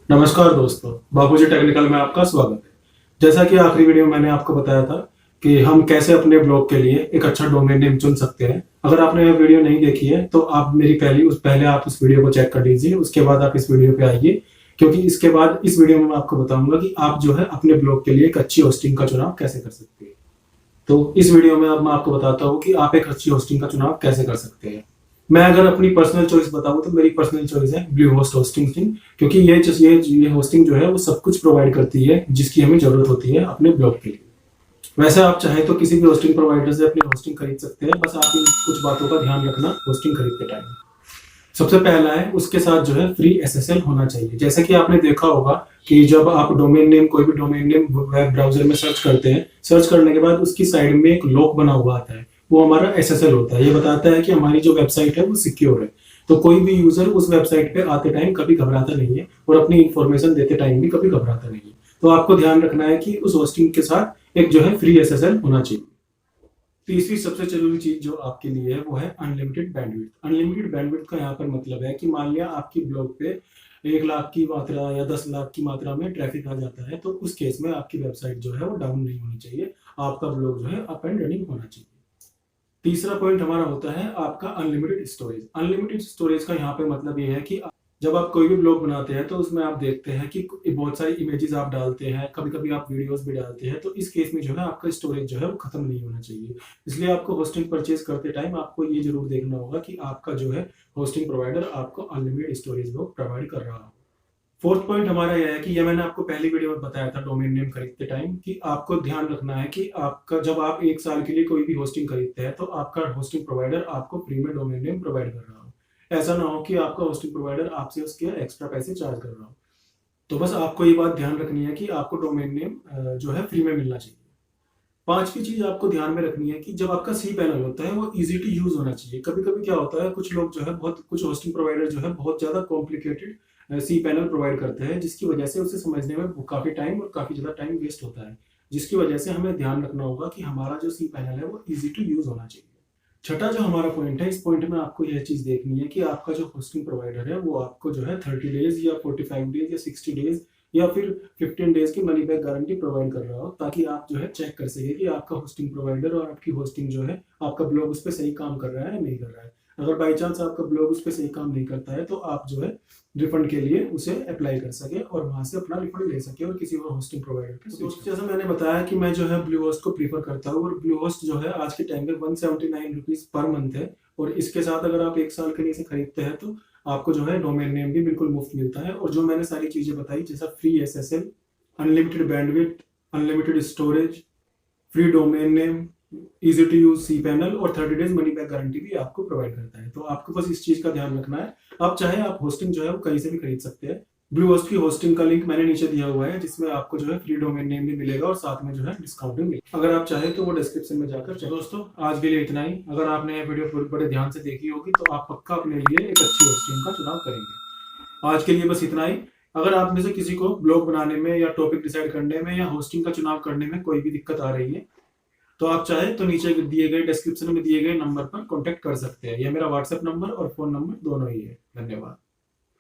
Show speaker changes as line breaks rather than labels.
नमस्कार दोस्तों, बाबूजी टेक्निकल में आपका स्वागत है। जैसा कि आखिरी वीडियो में मैंने आपको बताया था कि हम कैसे अपने ब्लॉग के लिए एक अच्छा डोमेन नेम चुन सकते हैं। अगर आपने यह वीडियो नहीं देखी है तो आप मेरी पहले आप इस वीडियो को चेक कर लीजिए, उसके बाद आप इस वीडियो पे आइए, क्योंकि इसके बाद इस वीडियो में मैं आपको बताऊंगा कि आप जो है अपने ब्लॉग के लिए एक अच्छी होस्टिंग का चुनाव कैसे कर सकते हैं। तो इस वीडियो में अब मैं आपको बताता हूँ कि आप एक अच्छी होस्टिंग का चुनाव कैसे कर सकते हैं। मैं अगर अपनी पर्सनल चॉइस बताऊं तो मेरी पर्सनल चॉइस है ब्लू होस्ट होस्टिंग थी, क्योंकि ये होस्टिंग जो है वो सब कुछ प्रोवाइड करती है जिसकी हमें जरूरत होती है अपने ब्लॉग के लिए। वैसे आप चाहे तो किसी भी होस्टिंग प्रोवाइडर से अपनी होस्टिंग खरीद सकते हैं, बस आप इन कुछ बातों का ध्यान रखना होस्टिंग खरीदते टाइम। सबसे पहला है, उसके साथ जो है फ्री एसएसएल होना चाहिए। जैसे कि आपने देखा होगा कि जब आप डोमेन नेम कोई भी डोमेन नेम वेब ब्राउजर में सर्च करते हैं, सर्च करने के बाद उसकी साइड में एक लॉक बना हुआ आता है, वो हमारा एसएसएल होता है। ये बताता है कि हमारी जो वेबसाइट है वो सिक्योर है। तो कोई भी यूजर उस वेबसाइट पे आते टाइम कभी घबराता नहीं है और अपनी इंफॉर्मेशन देते टाइम भी कभी घबराता नहीं है। तो आपको ध्यान रखना है कि उस होस्टिंग के साथ एक जो है फ्री एसएसएल होना चाहिए। तीसरी सबसे जरूरी चीज जो आपके लिए है वो है अनलिमिटेड बैंडविड्थ। अनलिमिटेड बैंडविड्थ का यहाँ पर मतलब है कि मान लिया आपकी ब्लॉग पे 1 लाख की मात्रा या 10 लाख की मात्रा में ट्रैफिक आ जाता है, तो उस केस में आपकी वेबसाइट जो है वो डाउन नहीं होनी चाहिए, आपका ब्लॉग जो है अप एंड रनिंग होना चाहिए। तीसरा पॉइंट हमारा होता है आपका अनलिमिटेड स्टोरेज। अनलिमिटेड स्टोरेज का यहाँ पे मतलब ये है कि जब आप कोई भी ब्लॉग बनाते हैं तो उसमें आप देखते हैं कि बहुत सारी इमेजेस आप डालते हैं, कभी कभी आप वीडियोस भी डालते हैं, तो इस केस में जो है आपका स्टोरेज जो है वो खत्म नहीं होना चाहिए। इसलिए आपको होस्टिंग परचेज करते टाइम आपको ये जरूर देखना होगा कि आपका जो है होस्टिंग प्रोवाइडर आपको अनलिमिटेड स्टोरेज प्रोवाइड कर रहा हो। फोर्थ पॉइंट हमारा यह है कि यह मैंने आपको पहली वीडियो में बताया था डोमेन नेम खरीदते टाइम, कि आपको ध्यान रखना है कि आपका जब आप 1 साल के लिए कोई भी होस्टिंग खरीदते हैं तो आपका होस्टिंग प्रोवाइडर आपको फ्री में डोमेन नेम प्रोवाइड कर रहा हो। ऐसा ना हो कि आपका होस्टिंग प्रोवाइडर आपसे उसके एक्स्ट्रा पैसे चार्ज कर रहा हो। तो बस आपको ये बात ध्यान रखनी है कि आपको डोमेन नेम जो है फ्री में मिलना चाहिए। पांचवी चीज आपको ध्यान में रखनी है कि जब आपका सी पैनल होता है वो इजी टू यूज होना चाहिए। कभी कभी क्या होता है, कुछ लोग जो है बहुत कुछ होस्टिंग प्रोवाइडर जो है बहुत ज्यादा कॉम्प्लिकेटेड सी पैनल प्रोवाइड करते हैं, जिसकी वजह से उसे समझने में काफी टाइम और काफी ज्यादा टाइम वेस्ट होता है, जिसकी वजह से हमें ध्यान रखना होगा कि हमारा जो सी पैनल है वो इजी टू यूज होना चाहिए। छठा जो हमारा पॉइंट है, इस पॉइंट में आपको यह चीज देखनी है कि आपका जो होस्टिंग प्रोवाइडर है वो आपको जो है 30 डेज या 45 डेज या 60 डेज या फिर 15 डेज की मनी बैक गारंटी प्रोवाइड कर रहा हो, ताकि आप जो है चेक कर सके कि आपका होस्टिंग प्रोवाइडर और आपकी होस्टिंग जो है आपका ब्लॉग उस पर सही काम कर रहा है या नहीं कर रहा है। अगर बाई चांस आपका ब्लॉग उस पर सही काम नहीं करता है तो आप जो है रिफंड के लिए उसे अप्लाई कर सके और वहां से अपना रिफंड ले सके और किसी और होस्टिंग प्रोवाइडर के। तो जैसा मैंने बताया कि मैं जो है ब्लू होस्ट को प्रीफर करता हूँ, और ब्लू होस्ट जो है आज के टाइम पे 179 रुपीज पर मंथ है। और इसके साथ अगर आप 1 साल के लिए इसे खरीदते हैं तो आपको जो है डोमेन नेम भी बिल्कुल मुफ्त मिलता है। और जो मैंने सारी चीजें बताई, जैसा free SSL, unlimited bandwidth, unlimited storage, free domain name, easy to use C panel और 30 डेज मनी बैक गारंटी भी आपको प्रोवाइड करता है। तो आपको बस इस चीज का ध्यान रखना है। आप चाहे आप होस्टिंग जो है वो कहीं से भी खरीद सकते हैं। ब्लू होस्ट की होस्टिंग का लिंक मैंने नीचे दिया हुआ है, जिसमें आपको जो है फ्री डोमेन नेम भी मिलेगा और साथ में जो है डिस्काउंट भी मिलेगा। अगर आप चाहे तो वो डिस्क्रिप्शन में जाकर चेक। दोस्तों, आज के लिए इतना ही। अगर आपने ये वीडियो पूरी बड़े ध्यान से देखी होगी तो आप पक्का अपने लिए एक अच्छी होस्टिंग का चुनाव करेंगे। आज के लिए बस इतना ही। अगर आप में से किसी को ब्लॉग बनाने में या टॉपिक डिसाइड करने में या होस्टिंग का चुनाव करने में कोई भी दिक्कत आ रही है, तो आप चाहे तो नीचे दिए गए डिस्क्रिप्शन में दिए गए नंबर पर कांटेक्ट कर सकते हैं। यह मेरा व्हाट्सएप नंबर और फोन नंबर दोनों ही है। धन्यवाद।